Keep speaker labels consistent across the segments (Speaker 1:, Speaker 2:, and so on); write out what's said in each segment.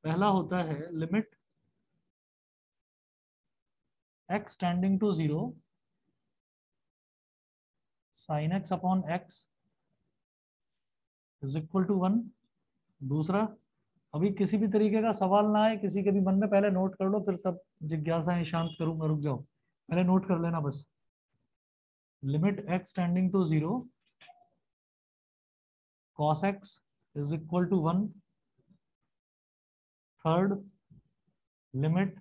Speaker 1: पहला होता है limit x tending to 0 sin x upon x is equal to 1। दूसरा, अभी किसी भी तरीके का सवाल ना आए किसी के भी मन में, पहले नोट कर लो, फिर सब जिज्ञासाएं शांत करूंगा, रुक जाओ, पहले नोट कर लेना बस। Limit x tending to 0 cos x is equal to 1। Third, limit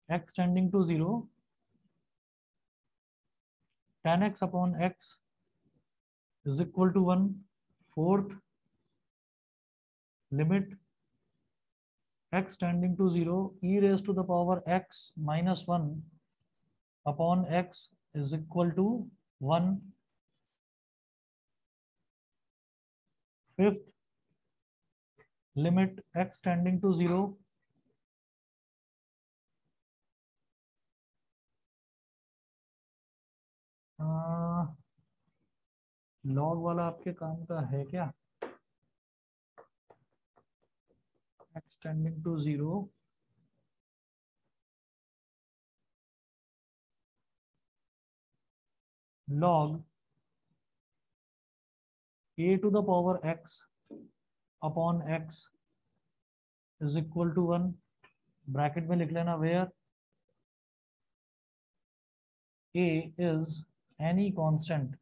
Speaker 1: x tending to 0 tan x upon x is equal to 1। Fourth, limit x tending to 0 e raise to the power x minus 1 upon x is equal to 1। Fifth, limit x tending to 0 log वाला आपके काम का है क्या? x tending to 0 log a to the power x upon x is equal to 1। Bracket में लिख लेना where a is any constant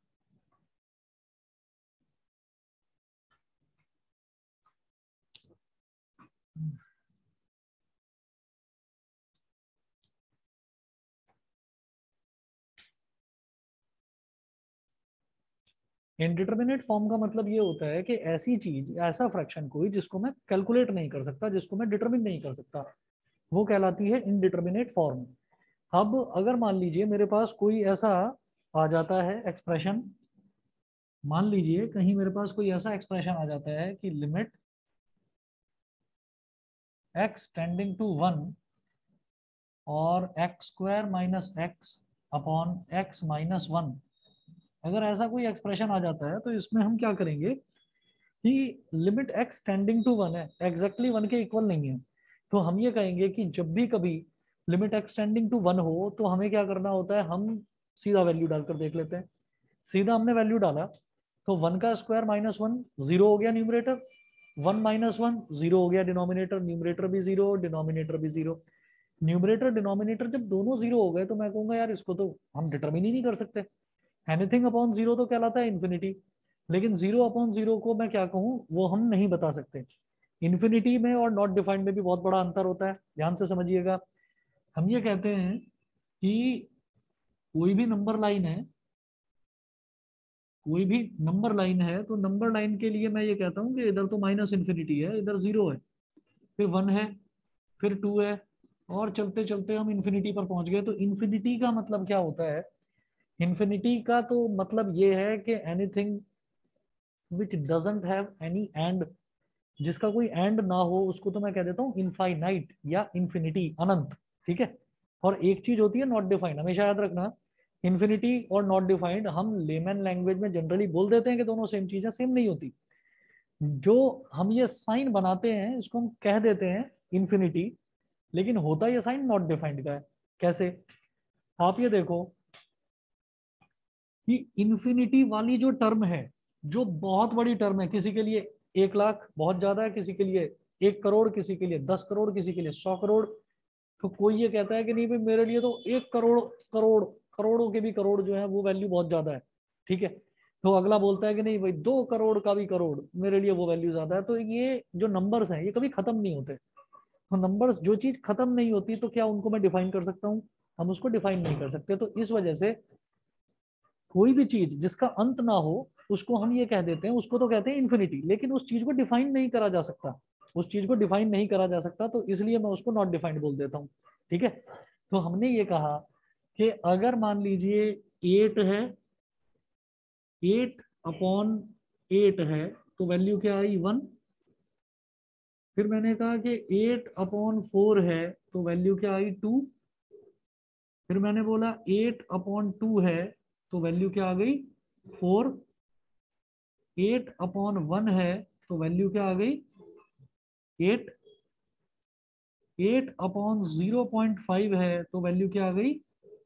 Speaker 1: indeterminate form का मतलब ये होता है कि ऐसी चीज, ऐसा फ्रैक्शन कोई जिसको मैं कैलकुलेट नहीं कर सकता, जिसको मैं डिटरमिन नहीं कर सकता, वो कहलाती है इनडिटर्मिनेट फॉर्म। अब अगर मान लीजिए मेरे पास कोई ऐसा आ जाता है एक्सप्रेशन, मान लीजिए कहीं मेरे पास कोई ऐसा एक्सप्रेशन आ जाता है कि लिमिट x टेंडिंग टू 1 और x square minus x upon x minus 1, अगर ऐसा कोई एक्सप्रेशन आ जाता है तो इसमें हम क्या करेंगे कि लिमिट x टेंडिंग टू 1 है, एग्जैक्टली 1 के इक्वल नहीं है, तो हम ये कहेंगे कि जब भी कभी लिमिट x टेंडिंग टू 1 हो तो हमें क्या करना होता है, हम सीधा वैल्यू डालकर देख लेते हैं। सीधा हमने वैल्यू डाला तो 1 का स्क्वायर माइनस 1 जीरो हो गया न्यूमरेटर, 1 माइनस 1 जीरो हो गया डिनोमिनेटर, न्यूमरेटर भी जीरो डिनोमिनेटर भी जीरो। न्यूमरेटर डिनोमिनेटर जब दोनों जीरो हो गए तो मैं कहूंगा यार इसको तो हम डिटरमिन ही नहीं कर सकते, एनीथिंग अपॉन जीरो तो कहलाता है इन्फिनिटी, लेकिन जीरो अपॉन जीरो को मैं क्या कहूँ वो हम नहीं बता सकते। इन्फिनिटी में और नॉट डिफाइंड में भी बहुत बड़ा अंतर होता है, ध्यान से समझिएगा। हम ये कहते हैं कि कोई भी नंबर लाइन है, कोई भी नंबर लाइन है तो नंबर लाइन के लिए मैं ये कहता हूँ कि इधर तो माइनस इन्फिनिटी है, इधर जीरो है, फिर 1 है, फिर 2 है, और चलते चलते हम इन्फिनिटी पर पहुंच गए। तो इन्फिनिटी का मतलब क्या होता है? इन्फिनिटी का तो मतलब ये है कि anything which doesn't have any and, जिसका कोई एंड ना हो उसको तो मैं कह देता हूँ इनफाइनाइट या इन्फिनिटी, अनंत। ठीक है। और एक चीज होती है नॉट डिफाइंड, हमेशा याद रखना, इन्फिनिटी और नॉट डिफाइंड हम लेमन लैंग्वेज में जनरली बोल देते हैं कि दोनों सेम चीजें, सेम नहीं होती। जो हम ये साइन बनाते हैं इसको हम कह देते हैं इन्फिनिटी, लेकिन होता ये साइन नॉट डिफाइंड का है। कैसे? आप ये देखो कि इन्फिनिटी वाली जो टर्म है, जो बहुत बड़ी टर्म है, किसी के लिए 1 लाख बहुत ज्यादा है, किसी के लिए 1 करोड़, किसी के लिए 10 करोड़, किसी के लिए 100 करोड़, तो कोई ये कहता है कि नहीं भाई मेरे लिए तो 1 करोड़, करोड़, करोड़ों के भी करोड़ जो है वो वैल्यू बहुत ज्यादा है। ठीक है। तो अगला बोलता है कि नहीं भाई 2 करोड़ का भी करोड़ मेरे लिए वो वैल्यू ज्यादा है। तो ये जो नंबर्स हैं ये कभी खत्म नहीं होते। तो नंबर्स, जो चीज खत्म नहीं होती तो क्या उनको मैं डिफाइन कर सकता हूँ? हम उसको डिफाइन नहीं कर सकते। तो इस वजह से कोई भी चीज जिसका अंत ना हो उसको हम ये कह देते हैं, उसको तो कहते हैं इन्फिनिटी, लेकिन उस चीज को डिफाइन नहीं करा जा सकता, उस चीज को डिफाइन नहीं करा जा सकता, तो इसलिए मैं उसको नॉट डिफाइंड बोल देता हूँ। ठीक है। तो हमने ये कहा कि अगर मान लीजिए 8 है, 8 अपॉन 8 है, तो वैल्यू क्या आई? 1। फिर मैंने कहा कि 8 अपॉन 4 है तो वैल्यू क्या आई? 2। फिर मैंने बोला 8 अपॉन 2 है तो वैल्यू क्या आ गई? 4। 8 अपॉन 1 है तो वैल्यू क्या आ गई? 8 अपॉन 0.5 है तो वैल्यू क्या आ गई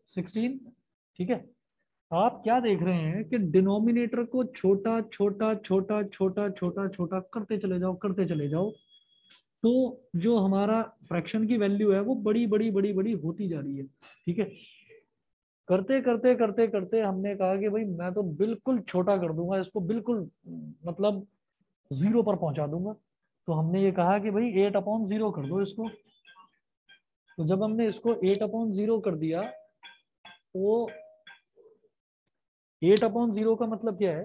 Speaker 1: 16। ठीक है, आप क्या देख रहे हैं कि डिनोमिनेटर को छोटा छोटा छोटा छोटा छोटा छोटा करते चले जाओ, करते चले जाओ, तो जो हमारा फ्रैक्शन की वैल्यू है वो बड़ी बड़ी बड़ी बड़ी होती जा रही है। ठीक है, करते करते करते करते हमने कहा कि भाई मैं तो बिल्कुल छोटा कर दूंगा इसको, बिल्कुल मतलब 0 पर पहुंचा दूंगा। तो हमने ये कहा कि भाई 8/0 कर दो इसको। तो जब हमने इसको 8/0 कर दिया तो 8/0 का मतलब क्या है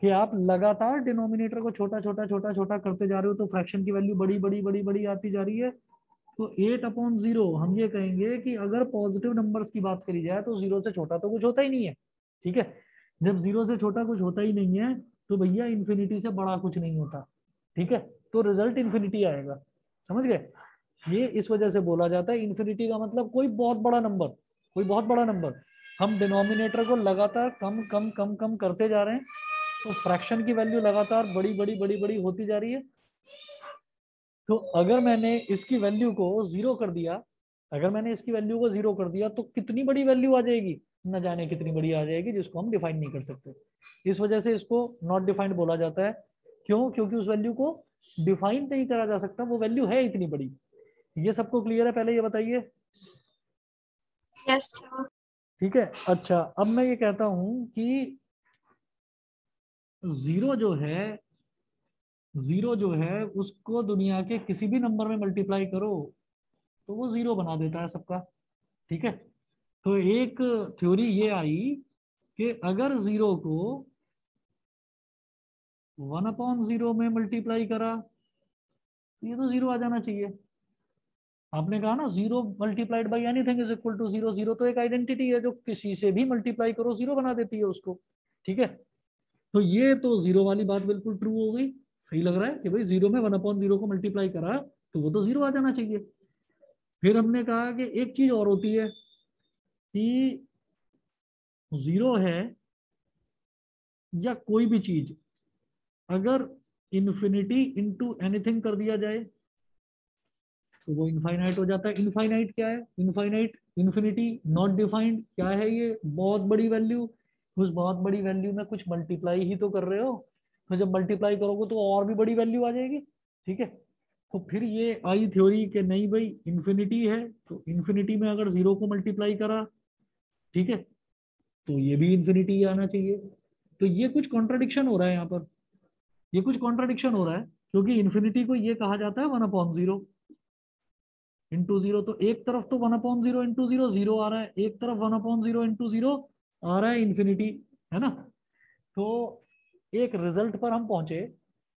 Speaker 1: कि आप लगातार डिनोमिनेटर को छोटा छोटा छोटा छोटा करते जा रहे हो तो फ्रैक्शन की वैल्यू बड़ी बड़ी बड़ी बड़ी आती जा रही है। तो 8/0 हम ये कहेंगे कि अगर पॉजिटिव नंबर्स की बात करी जाए तो 0 से छोटा तो कुछ होता ही नहीं है। ठीक है, जब 0 से छोटा कुछ होता ही नहीं है तो भैया इन्फिनिटी से बड़ा कुछ नहीं होता। ठीक है, तो रिजल्ट इन्फिनिटी आएगा। समझ गए? ये इस वजह से बोला जाता है इन्फिनिटी का मतलब कोई बहुत बड़ा नंबर, कोई बहुत बड़ा नंबर। हम डिनोमिनेटर को लगातार कम कम कम कम करते जा रहे हैं तो फ्रैक्शन की वैल्यू लगातार बड़ी बड़ी बड़ी बड़ी होती जा रही है। तो अगर मैंने इसकी वैल्यू को 0 कर दिया, अगर मैंने इसकी वैल्यू को 0 कर दिया तो कितनी बड़ी वैल्यू आ जाएगी, न जाने कितनी बड़ी आ जाएगी, जिसको हम डिफाइन नहीं कर सकते। इस वजह से इसको नॉट डिफाइंड बोला जाता है। क्यों? क्योंकि उस वैल्यू को डिफाइन नहीं करा जा सकता, वो वैल्यू है इतनी बड़ी। ये सबको क्लियर है? पहले ये बताइए।
Speaker 2: Yes sir.
Speaker 1: ठीक है, अच्छा अब मैं ये कहता हूं कि जीरो जो है, जीरो जो है उसको दुनिया के किसी भी नंबर में मल्टीप्लाई करो तो वो जीरो बना देता है सबका। ठीक है, तो एक थ्योरी ये आई कि अगर जीरो को 1/0 में मल्टीप्लाई करा तो ये तो जीरो आ जाना चाहिए। आपने कहा ना zero multiplied by anything is equal to zero. Zero तो एक आइडेंटिटी है जो किसी से भी मल्टीप्लाई करो जीरो बना देती है उसको। ठीक है, तो ये तो जीरो वाली बात बिल्कुल ट्रू हो गई। सही लग रहा है कि भाई जीरो में 1/0 को मल्टीप्लाई करा तो वो तो जीरो आ जाना चाहिए। फिर हमने कहा कि एक चीज और होती है कि जीरो है या कोई भी चीज अगर इन्फिनिटी इंटू एनीथिंग कर दिया जाए तो वो इनफाइनाइट हो जाता है। इनफाइनाइट क्या है? इनफाइनाइट, इन्फिनिटी, नॉट डिफाइंड, क्या है ये? बहुत बड़ी वैल्यू। उस बहुत बड़ी वैल्यू में कुछ मल्टीप्लाई ही तो कर रहे हो, तो जब मल्टीप्लाई करोगे तो और भी बड़ी वैल्यू आ जाएगी। ठीक है, तो फिर ये आई थ्योरी कि नहीं भाई इन्फिनिटी है तो इन्फिनिटी में अगर जीरो को मल्टीप्लाई करा, ठीक है, तो ये भी इन्फिनिटी आना चाहिए। तो ये कुछ कॉन्ट्रडिक्शन हो रहा है यहाँ पर, ये कुछ कॉन्ट्रडिक्शन हो रहा है, क्योंकि इन्फिनिटी को ये कहा जाता है 1/0 इंटू जीरो। तो एक तरफ तो 1/0 इंटू जीरो जीरो आ रहा है, एक तरफ 1/0 इंटू जीरो आ रहा है इन्फिनिटी, है ना? तो एक रिजल्ट पर हम पहुंचे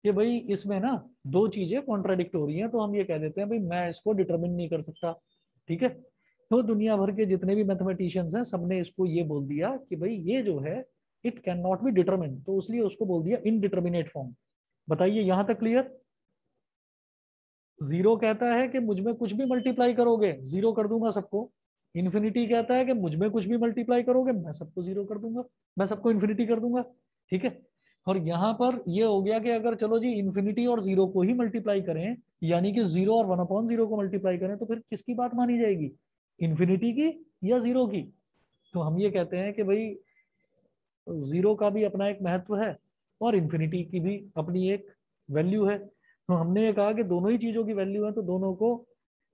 Speaker 1: कि भाई इसमें ना दो चीजें कॉन्ट्राडिक्ट हो रही हैं, तो हम ये कह देते हैं भाई मैं इसको डिटरमिन नहीं कर सकता। ठीक है, तो दुनिया भर के जितने भी मैथमेटिशियंस हैं सबने इसको ये बोल दिया कि भाई ये जो है it can not be determine, तो इसलिए उसको बोल दिया इनडिटर्मिनेट फॉर्म। बताइए यहां तक क्लियर? जीरो कहता है कि मुझ में कुछ भी मल्टीप्लाई करोगे जीरो कर दूंगा सबको। इन्फिनिटी कहता है कि मुझ में कुछ भी मल्टीप्लाई करोगे मैं सबको जीरो कर दूंगा, मैं सबको इन्फिनिटी कर दूंगा। ठीक है, और यहाँ पर ये हो गया कि अगर चलो जी इन्फिनिटी और जीरो को ही मल्टीप्लाई करें, यानी कि जीरो और 1/0 को मल्टीप्लाई करें, तो फिर किसकी बात मानी जाएगी, इन्फिनिटी की या जीरो की? तो हम ये कहते हैं कि भाई जीरो का भी अपना एक महत्व है और इन्फिनिटी की भी अपनी एक वैल्यू है। तो हमने ये कहा कि दोनों ही चीजों की वैल्यू है तो दोनों को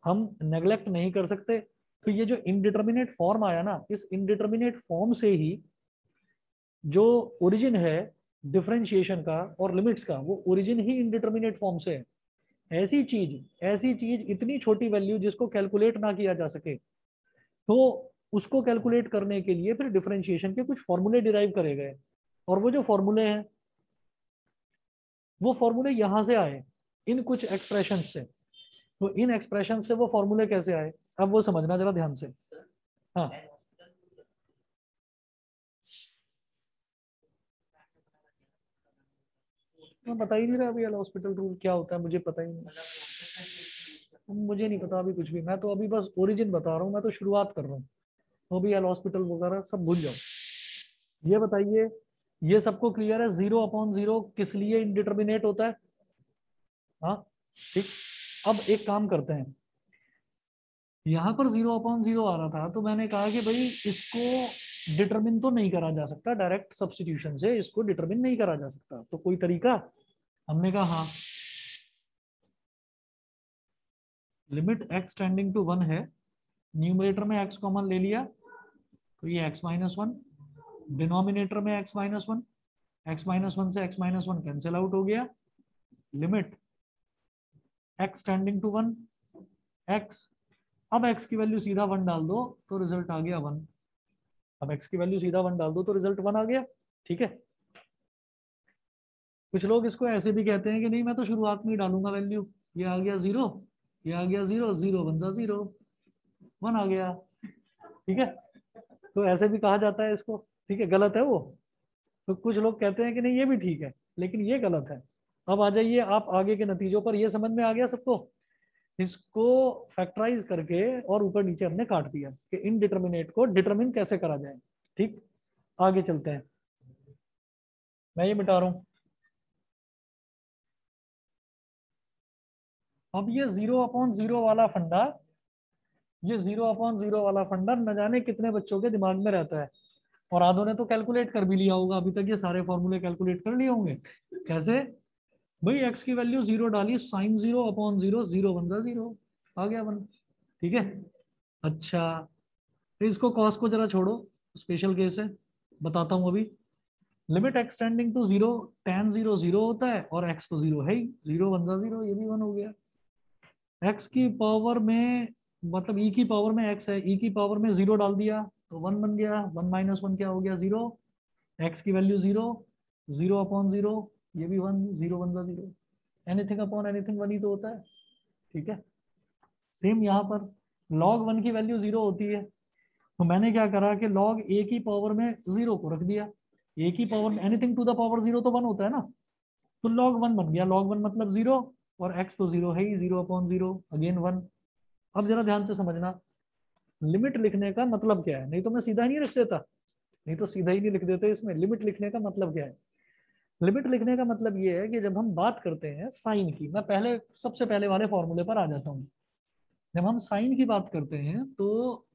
Speaker 1: हम नेग्लेक्ट नहीं कर सकते। तो ये जो इनडिटर्मिनेट फॉर्म आया ना, इस इनडिटर्मिनेट फॉर्म से ही जो ओरिजिन है डिफरेंशिएशन का और लिमिट्स का, वो ओरिजिन ही इनडिटर्मिनेट फॉर्म से है। ऐसी चीज इतनी छोटी वैल्यू जिसको कैलकुलेट ना किया जा सके, तो उसको कैलकुलेट करने के लिए फिर डिफरेंशिएशन के कुछ फॉर्मूले डिराइव करे गए। और वो जो फॉर्मूले हैं वो फॉर्मूले यहां से आए, इन कुछ एक्सप्रेशन से। तो इन एक्सप्रेशन से वो फॉर्मूले कैसे आए, अब वो समझना जरा ध्यान से। हाँ, मैं बता ही नहीं रहा अभी हॉस्पिटल रूल क्या होता है, मुझे पता ही नहीं। मुझे नहीं पता अभी कुछ भी, मैं तो अभी बस ओरिजिन बता रहा हूँ, मैं तो शुरुआत कर रहा हूँ। तो भी हॉस्पिटल वगैरह सब भूल जाओ। ये बताइए, ये सबको क्लियर है 0/0 किस लिए इनडिटर्मिनेट होता है? हाँ, ठीक। अब एक काम करते हैं, यहाँ पर 0/0 आ रहा था, तो मैंने कहा कि भाई इसको डिटरमिन तो नहीं करा जा सकता डायरेक्ट सब्स्टिट्यूशन से, इसको डिटरमिन नहीं करा जा सकता, तो कोई तरीका? हमने कहा हाँ, लिमिट x टेंडिंग टू 1 है, न्यूमरेटर में x कॉमन ले लिया तो ये x-1, डिनोमिनेटर में x-1, x-1 से x-1 कैंसिल आउट हो गया, limit x tending to 1 x, अब x की वैल्यू सीधा 1 डाल दो तो रिजल्ट आ गया 1, अब x की वैल्यू सीधा 1 डाल दो तो रिजल्ट 1 आ गया। ठीक है, कुछ लोग इसको ऐसे भी कहते हैं कि नहीं मैं तो शुरुआत में ही डालूंगा वैल्यू, ये आ गया 0, ये आ गया 0, 0 1 सा 0, 1 आ गया। ठीक है, तो ऐसे भी कहा जाता है इसको, ठीक है, गलत है वो। तो कुछ लोग कहते हैं कि नहीं ये भी ठीक है, लेकिन ये गलत है। अब आ जाइए आप आगे के नतीजों पर, ये समझ में आ गया सबको? इसको फैक्टराइज करके और ऊपर नीचे हमने काट दिया कि इनडिटर्मिनेट को डिटरमिन कैसे करा जाए। ठीक, आगे चलते हैं, मैं ये मिटा रहा हूं। अब ये 0/0 वाला फंडा, ये 0/0 वाला फंडा न जाने कितने बच्चों के दिमाग में रहता है, और आधों ने तो कैलकुलेट कर भी लिया होगा अभी तक, ये सारे फॉर्मूले कैलकुलेट कर लिए होंगे। कैसे? भाई एक्स की वैल्यू 0 डाली, साइन 0/0, 0 1 सा 0, आ गया 1। ठीक है, अच्छा, तो इसको कॉस को जरा छोड़ो, स्पेशल केस है, बताता हूं अभी। Limit x tending to 0, tan 0 0 होता है, और x तो 0 है ही, 0 1 सा 0, ये भी 1 हो गया। x की पावर में, मतलब e की पावर में x है, e की पावर में 0 डाल दिया तो 1 बन गया, 1 - 1 क्या हो गया 0, x की वैल्यू 0, 0/0, ये भी 1, 0 1 सा 0, एनीथिंग अपॉन एनीथिंग 1 ही तो होता है। ठीक है, सेम यहाँ पर log 1 की वैल्यू 0 होती है, तो मैंने क्या करा कि log a की पावर में 0 को रख दिया, a की पावर में एनीथिंग टू द पावर 0 तो 1 होता है ना, तो log 1 बन गया, log 1 मतलब 0, और x तो 0 है ही, 0/0 अगेन 1। अब जरा ध्यान से समझना, लिमिट लिखने का मतलब क्या है, नहीं तो मैं सीधा ही नहीं लिख देता, नहीं तो सीधा ही नहीं लिख देते इसमें। लिमिट लिखने का मतलब क्या है? लिमिट लिखने का मतलब ये है कि जब हम बात करते हैं साइन की, मैं पहले सबसे पहले वाले फॉर्मूले पर आ जाता हूँ। जब हम साइन की बात करते हैं तो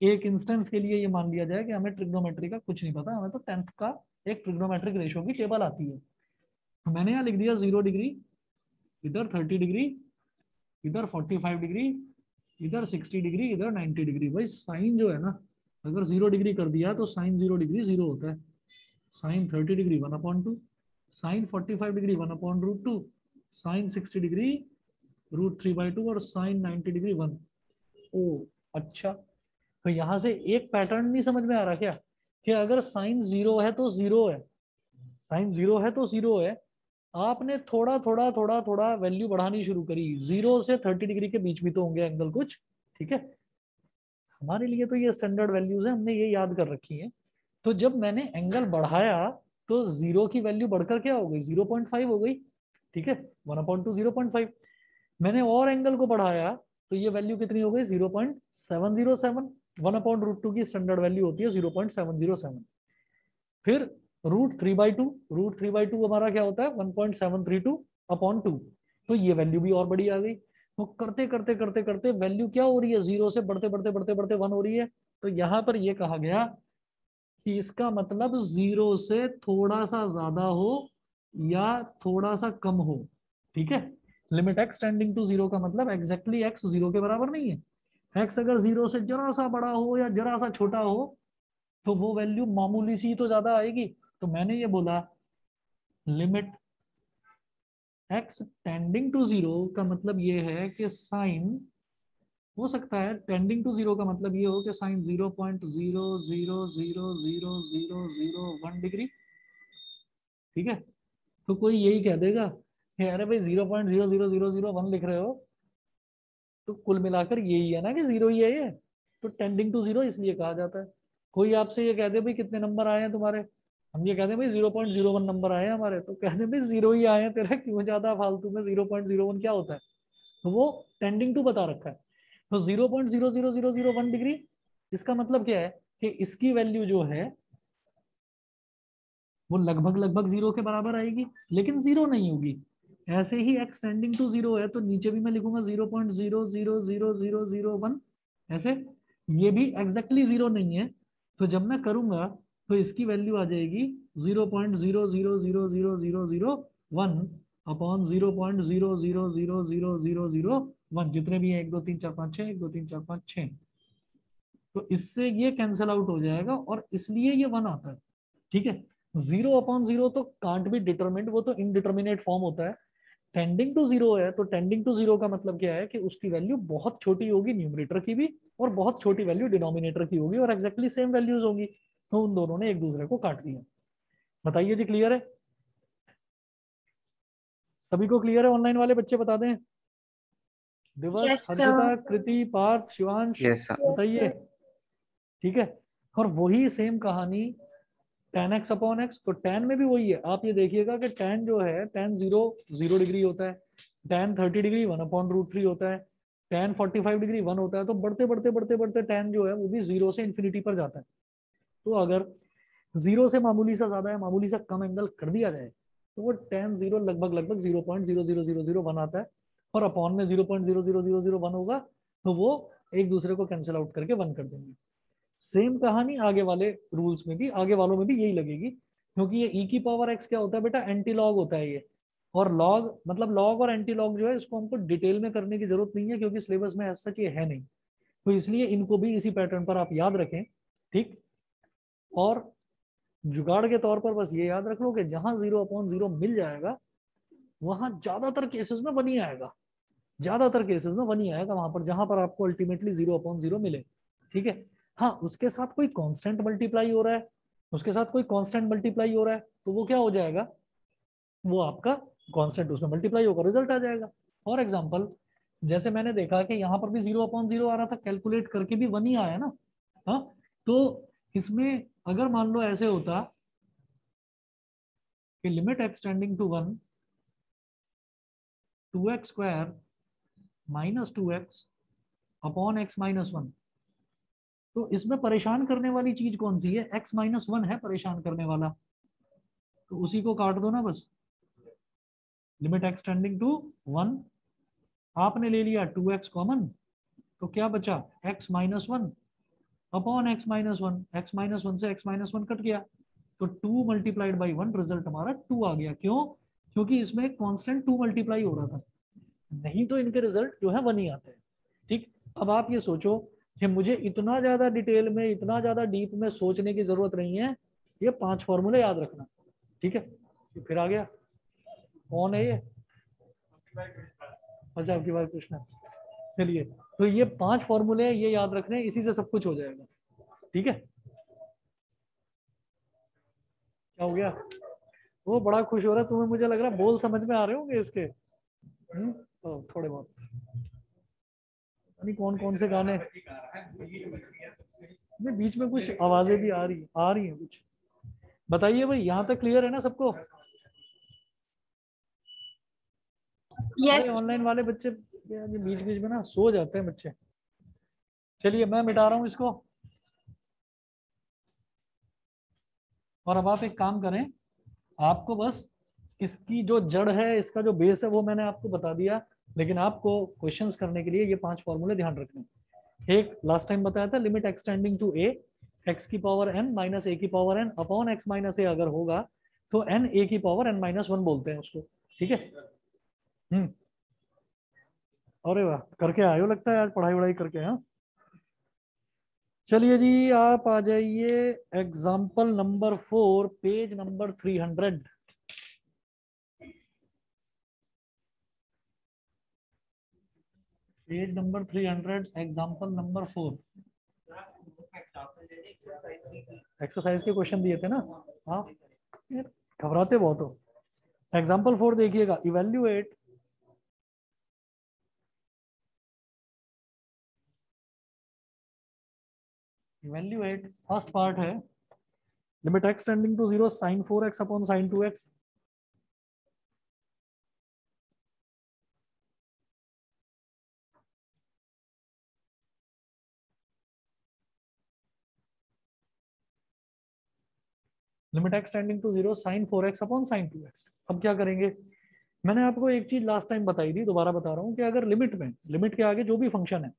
Speaker 1: एक इंस्टेंस के लिए ये मान लिया जाए कि हमें ट्रिग्नोमेट्री का कुछ नहीं पता, हमें तो 10th का एक ट्रिग्नोमेट्रिक रेशियो की टेबल आती है, तो मैंने यहाँ लिख दिया 0 डिग्री, इधर 30 डिग्री, इधर 45 डिग्री, इधर 60 डिग्री, इधर 90 डिग्री। भाई साइन जो है ना, अगर 0 डिग्री कर दिया तो साइन 0 डिग्री 0 होता है, sine 30 degree 1/2, sine 45 degree 1/√2, sine 60 degree √3/2, और साइन 90 डिग्री 1। ओ अच्छा, तो यहाँ से एक पैटर्न नहीं समझ में आ रहा क्या, कि अगर साइन 0 है तो 0 है, साइन 0 है तो 0 है, आपने थोड़ा थोड़ा थोड़ा थोड़ा वैल्यू बढ़ानी शुरू करी, 0 से 30 डिग्री के बीच भी तो होंगे एंगल कुछ। ठीक है, हमारे लिए तो ये स्टैंडर्ड वैल्यूज है, हमने ये याद कर रखी है। तो जब मैंने एंगल बढ़ाया तो 0 की वैल्यू बढ़कर क्या हो गई, 0.5 हो गई। ठीक है, 1/2 0.5, मैंने और एंगल को बढ़ाया तो ये वैल्यू कितनी हो गई, 0.707। 1/√2 की स्टैंडर्ड वैल्यू होती है 0.707। फिर √3/2, √3/2 हमारा क्या होता है 1.732/2, तो ये वैल्यू भी और बड़ी आ गई। तो करते करते करते करते वैल्यू क्या हो रही है, 0 से बढ़ते बढ़ते बढ़ते बढ़ते 1 हो रही है। तो यहाँ पर ये कहा गया कि इसका मतलब 0 से थोड़ा सा ज्यादा हो या थोड़ा सा कम हो। ठीक है, लिमिट x टेंडिंग टू 0 का मतलब एग्जैक्टली x 0 के बराबर नहीं है, x अगर 0 से जरा सा बड़ा हो या जरा सा छोटा हो तो वो वैल्यू मामूली सी तो ज्यादा आएगी। तो मैंने ये बोला लिमिट x टेंडिंग टू 0 का मतलब ये है कि साइन, हो सकता है टेंडिंग टू 0 का मतलब ये हो कि साइन 0.000000001 डिग्री। ठीक है, तो कोई यही कह देगा कि अरे भाई 0.00001 लिख रहे हो, तो कुल मिलाकर यही है ना कि 0 ही है ये, तो टेंडिंग टू 0 इसलिए कहा जाता है। कोई आपसे ये कह दे भाई कितने नंबर आए हैं तुम्हारे, हम ये कहते हैं भाई 0.01 नंबर आए हैं हमारे, तो कहते हैं भाई 0 ही आए हैं तेरा, क्यों ज्यादा फालतू में 0.01 क्या होता है, तो वो टेंडिंग टू बता रखा है। तो 0.00001 डिग्री, इसका मतलब क्या है कि इसकी वैल्यू जो है वो लगभग लगभग 0 के बराबर आएगी, लेकिन 0 नहीं होगी। ऐसे ही x टेंडिंग टू 0 है तो नीचे भी मैं लिखूंगा 0.0000001 ऐसे। ये भी एग्जैक्टली 0 नहीं है, तो जब मैं करूंगा तो इसकी वैल्यू आ जाएगी 0.0000001 अपॉन 0.0000001, जितने भी हैं 1 2 3 4 5 6, 1 2 3 4 5 6। तो इससे ये कैंसिल आउट हो जाएगा और इसलिए ये 1 आता है। ठीक है, 0/0 तो कांट बी डिटरमिन्ड, वो तो इनडिटर्मिनेट फॉर्म होता है। टेंडिंग टू 0 है तो टेंडिंग टू 0 का मतलब क्या है कि उसकी वैल्यू बहुत छोटी होगी न्यूमरेटर की भी, और बहुत छोटी वैल्यू डिनोमिनेटर की होगी, और एक्जैक्टली सेम वैल्यूज होंगी, तो उन दोनों ने एक दूसरे को काट दिया। बताइए जी, क्लियर है? सभी को क्लियर है? ऑनलाइन वाले बच्चे बता दें। दिवस,
Speaker 2: यस
Speaker 1: हर्षिता,
Speaker 2: सर।
Speaker 1: कृति, पार्थ, शिवांश,
Speaker 3: यस सर।
Speaker 1: बताइए। ठीक है, और वही सेम कहानी tan x अपॉन एक्स, तो tan में भी वही है। आप ये देखिएगा कि tan जो है, tan 0 डिग्री होता है, tan 30 डिग्री 1/√3 होता है, tan 45 डिग्री 1 होता है। तो बढ़ते बढ़ते बढ़ते बढ़ते tan जो है वो भी 0 से इन्फिनिटी पर जाता है। तो अगर 0 से मामूली सा ज्यादा है, मामूली सा कम एंगल कर दिया जाए, तो वो tan 0 लगभग लगभग 0.00001 आता है, और अपॉन में 0.00001 होगा, तो वो एक दूसरे को कैंसिल आउट करके 1 कर देंगे। सेम कहानी आगे वाले रूल्स में भी, आगे वालों में भी यही लगेगी, क्योंकि ये e की पावर x क्या होता है बेटा, एंटी लॉग होता है ये। और लॉग मतलब लॉग और एंटी लॉग जो है, इसको हमको डिटेल में करने की जरूरत नहीं है, क्योंकि सिलेबस में ऐसा ये है नहीं। तो इसलिए इनको भी इसी पैटर्न पर आप याद रखें। ठीक, और जुगाड़ के तौर पर बस ये याद रख लो कि जहां 0/0 मिल जाएगा, वहां ज्यादातर केसेस में 1 ही आएगा, ज्यादातर केसेस में 1 ही आएगा वहां पर, जहां पर आपको अल्टीमेटली 0/0 मिले। ठीक है, हाँ उसके साथ कोई कांस्टेंट मल्टीप्लाई हो रहा है, उसके साथ कोई कांस्टेंट मल्टीप्लाई हो रहा है, तो वो क्या हो जाएगा, वो आपका कांस्टेंट उसमें मल्टीप्लाई होकर रिजल्ट आ जाएगा। फॉर एग्जाम्पल, जैसे मैंने देखा कि यहाँ पर भी 0/0 आ रहा था, कैलकुलेट करके भी 1 ही आया ना। हाँ, तो इसमें अगर मान लो ऐसे होता कि limit x tending to 1, 2x² - 2x upon x-1, तो इसमें परेशान करने वाली चीज कौन सी है, x-1 है परेशान करने वाला, तो उसी को काट दो ना बस। लिमिट एक्सटेंडिंग टू 1, आपने ले लिया 2x कॉमन, तो क्या बचा, x-1 अपॉन x-1, x-1 से x-1 कट गया, तो 2 मल्टीप्लाइड बाई 1, रिजल्ट हमारा 2 आ गया। क्यों? क्योंकि इसमें कांस्टेंट 2 मल्टीप्लाई हो रहा था, नहीं तो इनके रिजल्ट जो है 1 ही आते हैं। ठीक, अब आप ये सोचो कि मुझे इतना ज्यादा डिटेल में, इतना ज्यादा डीप में सोचने की जरूरत नहीं है, ये 5 फॉर्मूले याद रखना। ठीक है, फिर आ गया, कौन है ये, अच्छा आपकी बार पूछना। चलिए, तो ये 5 फॉर्मूले ये याद रखने, इसी से सब कुछ हो जाएगा। ठीक है, क्या हो गया, वो बड़ा खुश हो रहा है, तुम्हें मुझे लग रहा है बोल समझ में आ रहे होंगे इसके। तो थोड़े बहुत, नहीं कौन कौन से गाने, नहीं बीच में कुछ आवाजें भी आ रही हैं कुछ। बताइए भाई, यहाँ तक क्लियर है ना सबको? अरे
Speaker 2: यस।
Speaker 1: ऑनलाइन वाले बच्चे बीच बीच में ना सो जाते हैं बच्चे। चलिए मैं मिटा रहा हूँ इसको, और अब आप एक काम करें, आपको बस इसकी जो जड़ है, इसका जो बेस है, वो मैंने आपको बता दिया, लेकिन आपको क्वेश्चंस करने के लिए ये 5 फॉर्मूले ध्यान रखने हैं। एक लास्ट टाइम बताया था, limit extending to a, x की पावर n माइनस ए की power n upon x minus a अगर होगा, तो n a की पावर n-1 बोलते हैं उसको। ठीक है, हम्म, अरे वाह, करके आए हो लगता है आज, पढ़ाई वढ़ाई करके। हाँ, चलिए जी, आप आ जाइए example number 4, page number 300। Page number 300, example number 4। Exercise के क्वेश्चन दिए थे ना। हाँ, घबराते बहुत हो। एग्जाम्पल 4 देखिएगा, इवेल्युएट फर्स्ट पार्ट है, limit x tending to 0 sin 4x upon sin 2x। Limit x tending to 0 sin 4x upon sin 2x। अब क्या करेंगे, मैंने आपको एक चीज लास्ट टाइम बताई थी, दोबारा बता रहा हूँ कि अगर लिमिट के आगे जो भी फंक्शन है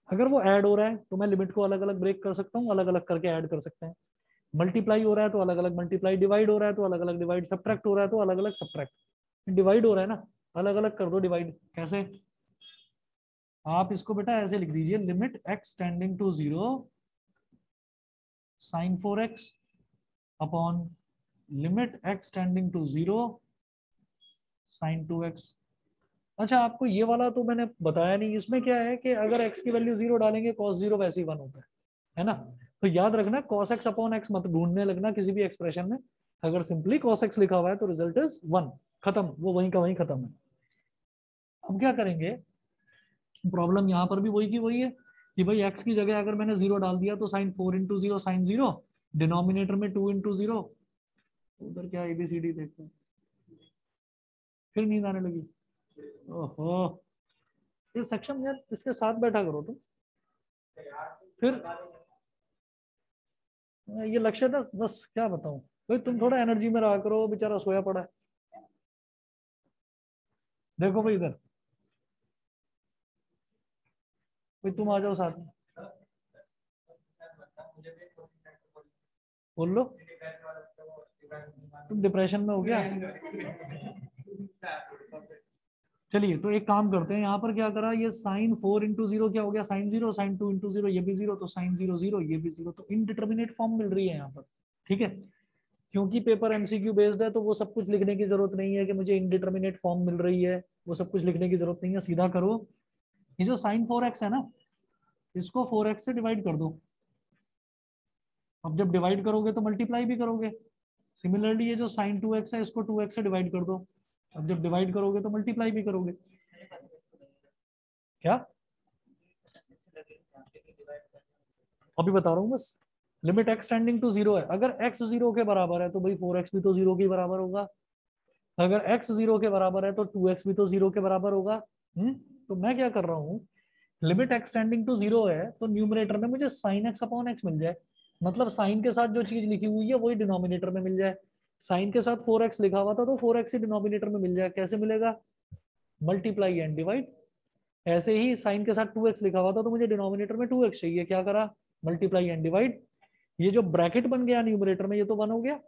Speaker 1: अगर वो ऐड हो रहा है तो मैं लिमिट को अलग अलग ब्रेक कर सकता हूँ, अलग अलग करके ऐड कर सकते हैं। मल्टीप्लाई हो रहा है तो अलग अलग मल्टीप्लाई, डिवाइड हो रहा है तो अलग अलग डिवाइड, सब्ट्रैक्ट हो रहा है तो अलग अलग सब्ट्रैक्ट। डिवाइड हो रहा है ना, अलग अलग कर दो डिवाइड। कैसे? आप इसको बेटा ऐसे लिख दीजिए, limit x tending to 0 sine 4x upon limit x tending to 0 sine 2x। अच्छा, आपको ये वाला तो मैंने बताया नहीं, इसमें क्या है कि अगर x की वैल्यू 0 डालेंगे cos 0 वैसे ही 1 होता है ना। तो याद रखना cos x अपॉन x मत ढूंढने लगना किसी भी एक्सप्रेशन में। अगर सिंपली cos x लिखा हुआ है तो रिजल्ट इज 1, खत्म, वो वहीं का वहीं खत्म है। अब क्या करेंगे, प्रॉब्लम यहाँ पर भी वही की वही है कि भाई x की जगह अगर मैंने 0 डाल दिया तो साइन 4 इंटू 0 साइन 0, डिनोमिनेटर में 2 इंटू 0। उधर क्या ABCD देखते हैं, फिर नींद आने लगी। ओहो, ये सेक्शन यार इसके साथ बैठा करो तुम। फिर ये लक्ष्य था बस, क्या बताऊं भाई, तुम थोड़ा एनर्जी में रहा करो, बेचारा सोया पड़ा है। देखो भाई इधर, भाई तुम आ जाओ साथ में, बोल लो। तुम डिप्रेशन में हो गया? चलिए तो एक काम करते हैं, यहाँ पर क्या करा, ये साइन 4 इंटू 0 क्या हो गया, साइन 0, साइन 2 इंटू 0 ये भी 0, तो साइन 0 0 ये भी 0, तो इनडिटर्मिनेट फॉर्म मिल रही है यहाँ पर। ठीक है, क्योंकि पेपर MCQ बेस्ड है तो वो सब कुछ लिखने की जरूरत नहीं है कि मुझे इनडिटर्मिनेट फॉर्म मिल रही है, वो सब कुछ लिखने की जरूरत नहीं है, सीधा करो। ये जो साइन 4x है ना, इसको 4x से डिवाइड कर दो। अब जब डिवाइड करोगे तो मल्टीप्लाई भी करोगे। सिमिलरली ये जो साइन 2x है इसको 2x से डिवाइड कर दो। अब जब डिवाइड करोगे तो मल्टीप्लाई भी करोगे। क्या? अभी बता रहा हूँ बस। लिमिट एक्स टेंडिंग टू 0 है, अगर x 0 के बराबर है तो भाई 4x भी तो 0 के बराबर होगा। अगर x 0 के बराबर है तो 2x भी तो 0 के बराबर होगा। तो मैं क्या कर रहा हूँ, लिमिट एक्स टेंडिंग टू 0 है तो न्यूमरेटर में मुझे साइन एक्स अपॉन एक्स मिल जाए, मतलब साइन के साथ जो चीज लिखी हुई है वही डिनोमिनेटर में मिल जाए। साइन के साथ 4x लिखा हुआ था तो 4x ही डिनोमिनेटर में मिल जाए। कैसे मिलेगा? Multiply and divide. ऐसे ही साइन के साथ 2x लिखा हुआ था तो मुझे डिनोमिनेटर में 2x चाहिए, क्या करा, मल्टीप्लाई एंड डिवाइड। ये जो ब्रैकेट बन गया न्यूमरेटर में ये तो 1 हो गया,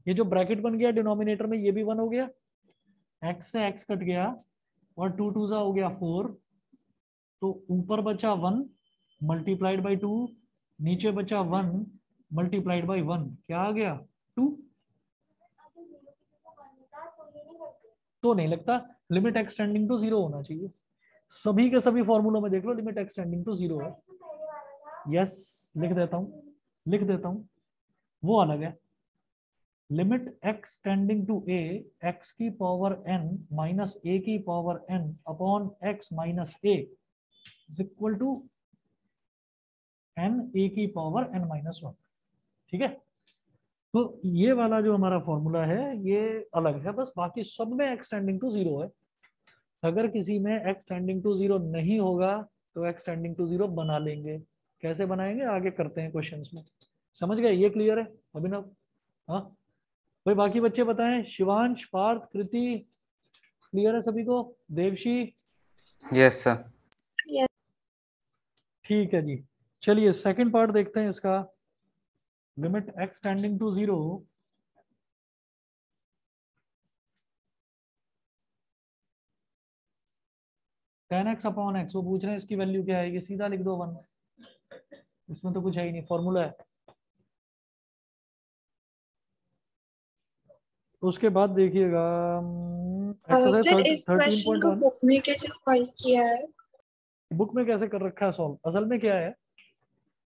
Speaker 1: ये जो ब्रैकेट बन गया डिनोमिनेटर में ये भी 1 हो गया, x से x कट गया और 2 2 हो गया 4, तो ऊपर बचा 1 मल्टीप्लाइड बाई 2, नीचे बचा 1 मल्टीप्लाइड बाई 1, क्या आ गया, 2। तो नहीं लगता, लिमिट एक्सटेंडिंग टू 0 होना चाहिए। सभी के सभी फॉर्मूलों में देख लो लिमिट एक्सटेंडिंग टू 0 है। यस, लिख देता हूं, लिख देता हूं, वो अलग है। Limit x tending to a, x की पावर n माइनस ए की power n upon x minus a is equal to n a की पावर n माइनस 1। ठीक है, तो ये वाला जो हमारा फॉर्मूला है ये अलग है, बस बाकी सब में एक्स टेंडिंग टू 0 है। अगर किसी में एक्स टेंडिंग टू 0 नहीं होगा तो एक्स टेंडिंग टू 0 बना लेंगे। कैसे बनाएंगे आगे करते हैं क्वेश्चंस में। समझ गए? ये क्लियर है अभिनव? हाँ भाई, बाकी बच्चे बताएं, शिवांश, पार्थ, कृति, क्लियर है सभी को? देवशी?
Speaker 2: Yes sir.
Speaker 1: ठीक है जी, चलिए सेकंड पार्ट देखते हैं इसका। Limit x tending to 0 10x upon x, वो पूछ रहे हैं इसकी वैल्यू क्या आएगी, सीधा लिख दो 1, इसमें तो कुछ है ही नहीं, फॉर्मूला है। उसके बाद देखिएगा एक्सरसाइज
Speaker 3: सर इस क्वेश्चन को
Speaker 1: 13.1।
Speaker 3: बुक में कैसे सॉल्व किया है?
Speaker 1: बुक में कैसे कर रखा है सॉल्व, असल में क्या है,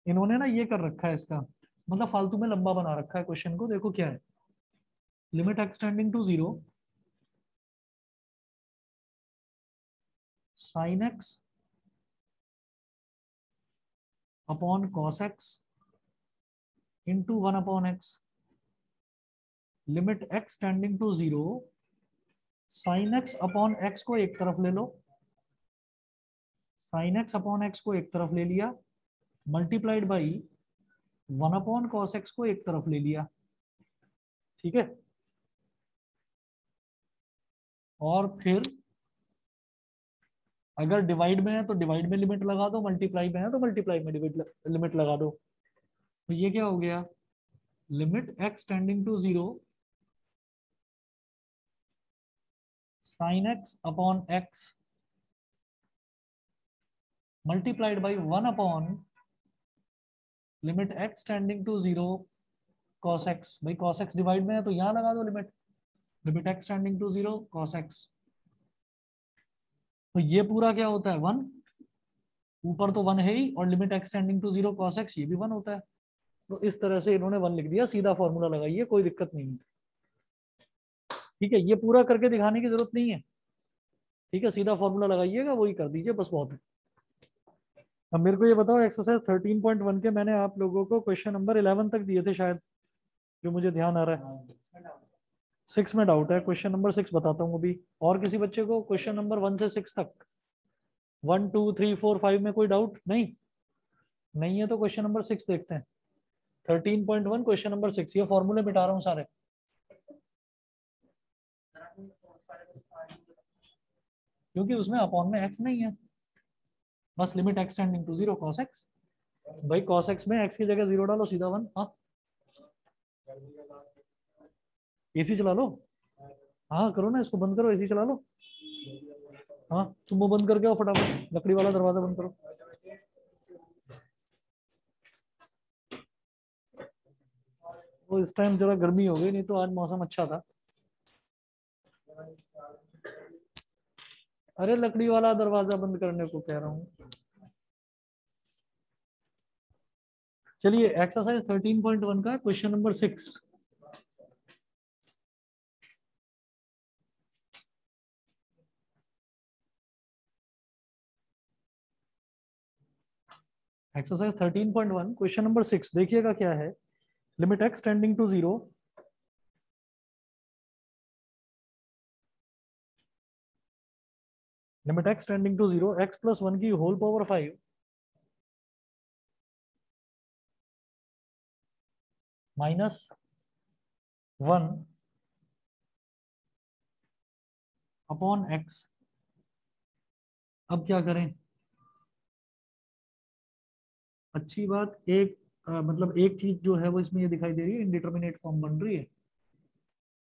Speaker 1: इन्होंने ना ये कर रखा है इसका, मतलब फालतू में लंबा बना रखा है क्वेश्चन को। देखो क्या है, limit extending to 0 sine x upon cos x into 1 upon x, limit x tending to 0 sine x upon x को एक तरफ ले लो, साइन एक्स अपॉन एक्स को एक तरफ ले लिया, multiplied by 1 upon cos x को एक तरफ ले लिया। ठीक है, और फिर अगर डिवाइड में है तो डिवाइड में लिमिट लगा दो, मल्टीप्लाई में है तो मल्टीप्लाई में लिमिट लगा दो। तो ये क्या हो गया, limit x tending to 0 sin x upon x multiplied by 1 upon limit x tending to 0 cos x। भाई cos x डिवाइड में है तो यहाँ लगा दो limit, limit x tending to 0 cos x। तो ये पूरा क्या होता है 1, ऊपर तो 1 है ही, और limit x tending to 0 cos x ये भी 1 होता है। तो इस तरह से इन्होंने 1 लिख दिया, सीधा फॉर्मूला लगाइए, कोई दिक्कत नहीं है। ठीक है, ये पूरा करके दिखाने की जरूरत नहीं है। ठीक है, सीधा फॉर्मूला लगाइएगा, वही कर दीजिए, बस बहुत है। अब मेरे को ये बताओ, एक्सरसाइज 13.1 के मैंने आप लोगों को क्वेश्चन नंबर 11 तक दिए थे शायद, जो मुझे ध्यान आ रहा है। 6 में डाउट है, क्वेश्चन नंबर 6 बताता हूँ अभी। और किसी बच्चे को क्वेश्चन नंबर 1 से 6 तक, 1 2 3 4 5 में कोई डाउट नहीं? नहीं है तो क्वेश्चन नंबर 6 देखते हैं। 13.1 क्वेश्चन नंबर 6। ये फॉर्मूले मिटा रहा हूँ सारे, क्योंकि उसमें अपॉन में x नहीं है, बस limit x tending to 0 cos x। भाई cos x में x की जगह 0 डालो, सीधा 1। हाँ, एसी चला लो। हाँ करो ना, इसको बंद करो, एसी चला लो। हाँ तुम वो बंद करके आओ फटाफट, लकड़ी वाला दरवाजा बंद करो। वो इस टाइम जरा गर्मी हो गई, नहीं तो आज मौसम अच्छा था। अरे लकड़ी वाला दरवाजा बंद करने को कह रहा हूँ। चलिए, एक्सरसाइज 13.1 का question number 6। Exercise 13.1 question number 6 देखिएगा क्या है। Limit x tending to 0 limit x tending to 0 x plus 1 की whole power 5 minus 1 upon x। अब क्या करें? अच्छी बात, एक मतलब एक चीज जो है वो इसमें ये दिखाई दे रही है, इनडिटर्मिनेट फॉर्म बन रही है।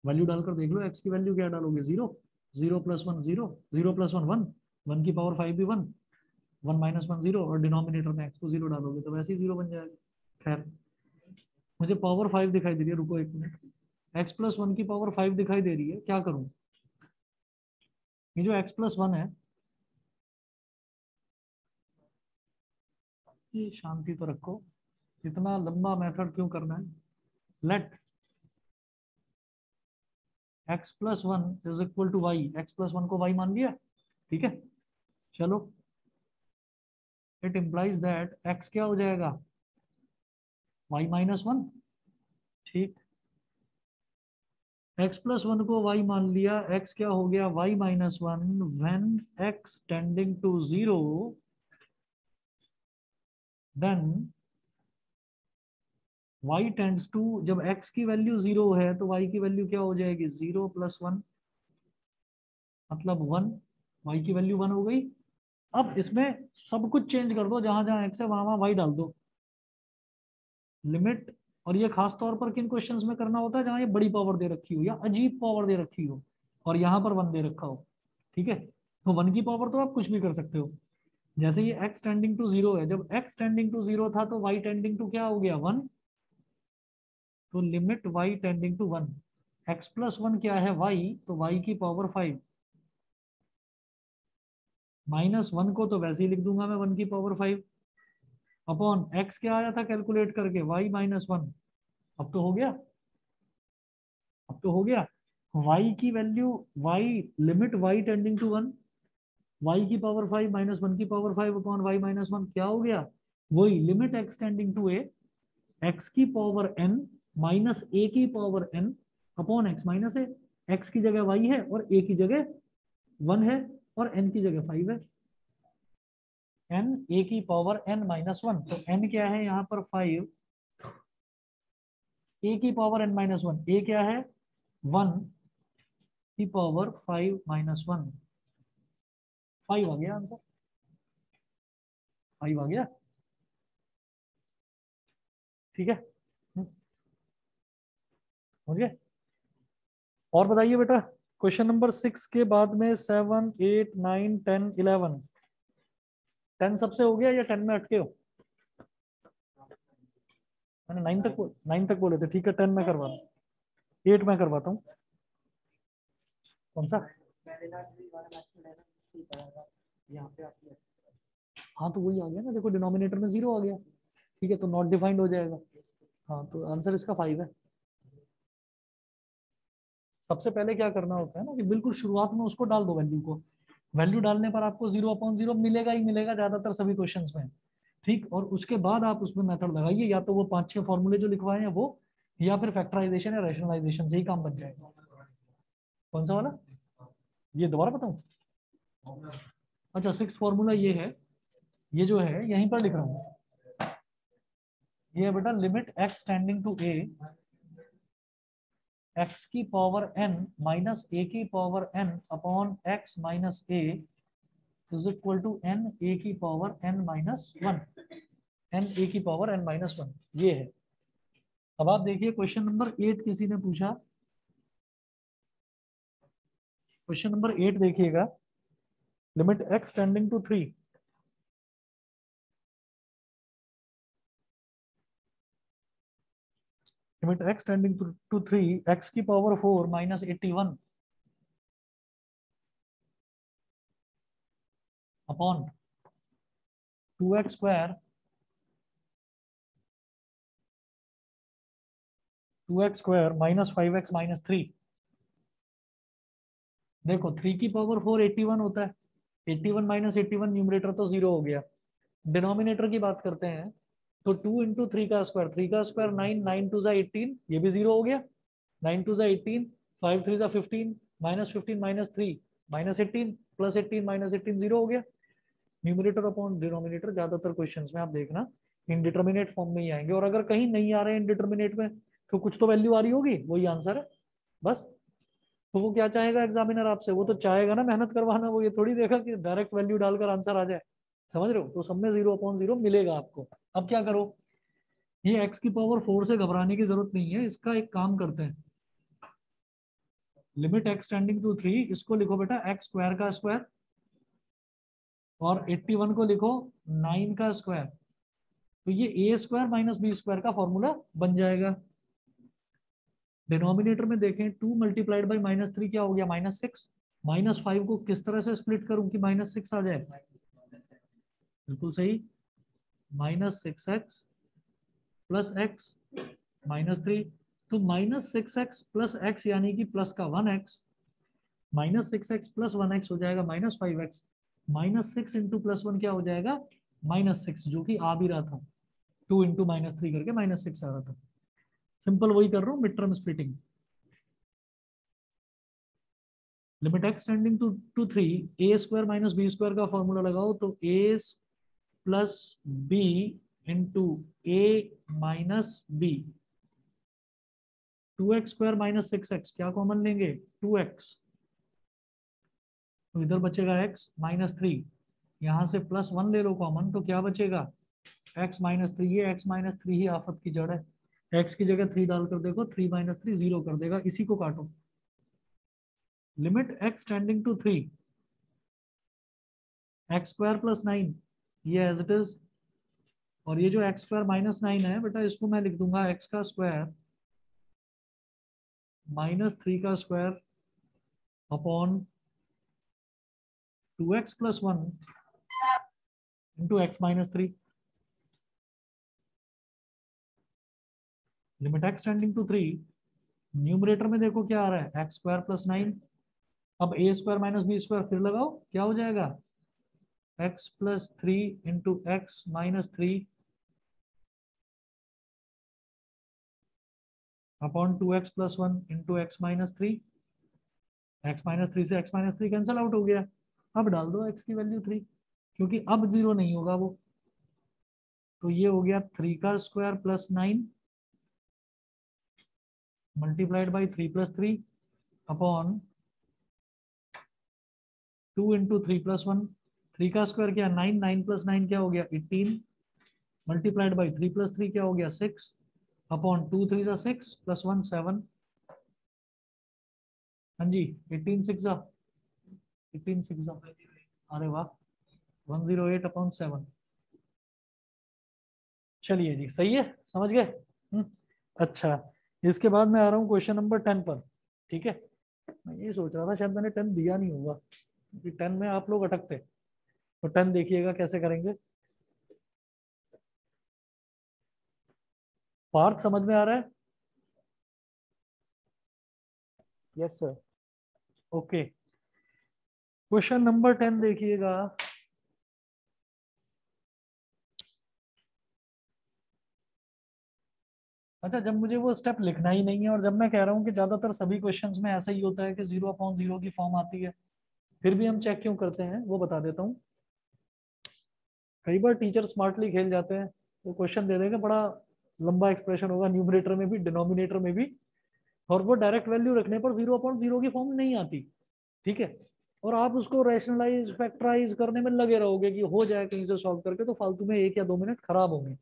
Speaker 1: वैल्यू डालकर देख लो, x की वैल्यू क्या डालोगे, 0। 0 प्लस 1 0, 0 प्लस 1 1, 1 की पावर 5 भी 1, 1 माइनस 1 0, और डिनोमिनेटर में x को 0 डालोगे तो वैसे ही 0 बन जाएगा। खैर, मुझे पावर 5 दिखाई दे रही है, रुको एक मिनट। x प्लस 1 की पावर 5 दिखाई दे रही है, क्या करूं? ये जो x प्लस 1 है, ये शांति तो रखो, इतना लंबा मेथड क्यों करना है। Let x plus 1 is equal to वाई। एक्स प्लस 1 को y मान लिया, ठीक है। चलो, इट इम्प्लाइज दैट x क्या हो जाएगा, y माइनस 1। ठीक, x प्लस 1 को y मान लिया, x क्या हो गया, y minus 1। When x tending to 0 then y tends to, जब x की वैल्यू 0 है तो y की वैल्यू क्या हो जाएगी, 0 प्लस 1 मतलब 1। y की वैल्यू 1 हो गई। अब इसमें सब कुछ चेंज कर दो, जहां जहां x है वहां वहां y डाल दो, लिमिट। और ये खास तौर पर किन क्वेश्चंस में करना होता है, जहां ये बड़ी पावर दे रखी हो या अजीब पावर दे रखी हो, और यहाँ पर 1 दे रखा हो। ठीक है, तो 1 की पावर तो आप कुछ भी कर सकते हो। जैसे ये x टेंडिंग टू 0 है, जब x टेंडिंग टू 0 था तो y टेंडिंग टू क्या हो गया, 1। तो limit y tending to 1, x plus 1 क्या है, y, तो y की पावर 5 माइनस 1 को तो वैसे ही लिख दूंगा मैं, 1 की पावर 5 अपॉन x क्या आया था कैलकुलेट करके, y माइनस 1। अब तो हो गया, अब तो हो गया। y की value, y, limit y tending to 1, y की पावर 5 माइनस 1 की पावर 5 अपॉन y माइनस 1 क्या हो गया, वही limit x tending to a, x की पावर n माइनस a की power n upon x minus a। x की जगह y है और a की जगह 1 है और n की जगह 5 है। n a की पावर n माइनस 1, तो n क्या है यहाँ पर 5, a की पावर n माइनस 1, a क्या है 1, की पावर 5 माइनस 1, 5 आ गया आंसर, 5 आ गया। ठीक है, समझ गए। और बताइए बेटा, क्वेश्चन नंबर 6 के बाद में 7, 8, 9, 10, 11, 10 सबसे हो गया या 10 में अटके हो? मैंने 9 तक बोले थे, ठीक है 10 में करवा दूं, 8 में करवाता हूँ। कौन सा? हाँ तो वही आ गया ना, देखो डिनोमिनेटर में 0 आ गया, ठीक है तो नॉट डिफाइंड हो जाएगा। हाँ तो आंसर इसका 5 है। सबसे पहले क्या करना होता है ना कि बिल्कुल शुरुआत में उसको डाल दो वैल्यू को, वैल्यू डालने पर आपको 0/0 मिलेगा ही मिलेगा ज्यादातर सभी क्वेश्चंस में। ठीक, और उसके बाद आप उसमें मेथड लगाइए, या तो वो 5-6 फॉर्मूले जो लिखवाए हैं वो, या फिर फैक्टराइजेशन या रैशनलाइजेशन से ही काम बन जाएगा। कौन सा वाला? ये दोबारा बताऊं? अच्छा 6 फॉर्मूला ये है, ये जो है यहीं पर लिख रहा हूँ, ये है बेटा limit x tending to a, x की पावर n माइनस a की power n upon x minus a is equal to n a की power n minus 1, n a की पावर n माइनस 1, ये है। अब आप देखिए क्वेश्चन नंबर 8 किसी ने पूछा, क्वेश्चन नंबर 8 देखिएगा, limit x tending to 3, limit x tending to 3, x की power 4 minus 81 upon 2x square, 2x square minus 5x minus 3। देखो 3 की पावर 4 81 होता है, 81 माइनस 81, न्यूमरेटर तो 0 हो गया। डिनोमिनेटर की बात करते हैं तो 2 इंटू 3 का स्क्वायर, 3 का स्क्वायर 9, 9 टू 18, ये भी 0 हो गया, 9 two 18, 5 3 15, minus 15 minus 3 minus 18, plus 18 minus 18, 0 हो गया। न्यूमरेटर अपॉन डिनोमिनेटर ज्यादातर क्वेश्चंस में आप देखना इनडिटर्मिनेट फॉर्म में ही आएंगे, और अगर कहीं नहीं आ रहे हैं इनडिटर्मिनेट में तो कुछ तो वैल्यू आ रही होगी, वही आंसर है बस। तो वो क्या चाहेगा एग्जामिनर आपसे, वो तो चाहेगा ना मेहनत करवाना, वो ये थोड़ी देखा कि डायरेक्ट वैल्यू डालकर आंसर आ जाए। समझ रहे हो, तो सब में 0/0 मिलेगा आपको। अब क्या करो, ये x की पावर 4 से घबराने की जरूरत नहीं है, इसका एक काम करते हैं, लिमिट x टेंडिंग टू 3, इसको लिखो बेटा x स्क्वायर का स्क्वायर, और 81 को लिखो 9 का स्क्वायर, तो ये a square minus b square का फॉर्मूला बन जाएगा। डिनोमिनेटर में देखें 2 मल्टीप्लाइड बाई -3 क्या हो गया, -6। -5 को किस तरह से स्प्लिट करूं कि -6 आ जाए? बिल्कुल सही, -6x प्लस एक्स माइनस 3, तो -6x प्लस एक्स यानी कि प्लस का 1x, -6x प्लस 1x हो जाएगा -5x, -6 इंटू +1 क्या हो जाएगा, -6, जो कि आ भी रहा था, 2 इंटू -3 करके -6 आ रहा था। सिंपल वही कर रहा हूँ, mid term splitting. Limit x tending to 3, a square minus b square का फॉर्मूला लगाओ, तो a plus b into a minus b, 2x square minus 6x क्या कॉमन लेंगे, 2x, तो इधर बचेगा x माइनस 3, यहाँ से +1 ले लो कॉमन, तो क्या बचेगा, x माइनस 3, ये x माइनस 3 ही आफत की जड़ है, x की जगह 3 डालकर देखो, 3 माइनस 3 0 कर देगा, इसी को काटो। Limit x tending to 3, x square plus 9, ये एज इट इज, और ये जो एक्स स्क्वायर माइनस 9 है बेटा, इसको मैं लिख दूंगा एक्स का स्क्वायर -3 का square upon 2x plus 1 into x minus 3। Limit x tending to 3, numerator में देखो क्या आ रहा है, एक्स स्क्वायर प्लस 9, अब ए स्क्वायर माइनस बी स्क्वायर फिर लगाओ, क्या हो जाएगा, x plus 3 into x minus 3 upon 2x plus 1 into x minus 3, x minus 3 से एक्स माइनस 3 कैंसिल आउट हो गया। अब डाल दो x की वैल्यू 3, क्योंकि अब 0 नहीं होगा वो, तो ये हो गया 3 का square plus 9 multiplied by 3 plus 3 upon 2 × 3 + 1, 3 का स्क्वायर क्या 9, 9 + 9 क्या हो गया 18, मल्टीप्लाइड बाई 3 + 3 क्या हो गया 6, अपॉन 2 3 × 6 + 1 7। हाँ जी 18 6 18 6, अरे वाह 108/7। चलिए जी सही है, समझ गए। अच्छा, इसके बाद मैं आ रहा हूँ क्वेश्चन नंबर 10 पर। ठीक है, मैं ये सोच रहा था शायद मैंने 10 दिया नहीं होगा, क्योंकि 10 में आप लोग अटकते। तो 10 देखिएगा कैसे करेंगे। पार्थ समझ में आ रहा है?
Speaker 2: Yes sir.
Speaker 1: Okay, question number 10 देखिएगा। अच्छा, जब मुझे वो स्टेप लिखना ही नहीं है, और जब मैं कह रहा हूँ कि ज्यादातर सभी क्वेश्चंस में ऐसा ही होता है कि 0/0 की फॉर्म आती है, फिर भी हम चेक क्यों करते हैं वो बता देता हूँ। कई बार टीचर स्मार्टली खेल जाते हैं, तो क्वेश्चन दे देंगे, बड़ा लंबा एक्सप्रेशन होगा न्यूमरेटर में भी डिनोमिनेटर में भी, और वो डायरेक्ट वैल्यू रखने पर 0/0 की फॉर्म नहीं आती। ठीक है, और आप उसको रैशनलाइज फैक्टराइज करने में लगे रहोगे कि हो जाए कहीं से सॉल्व करके, तो फालतू में 1 या 2 मिनट खराब होंगे।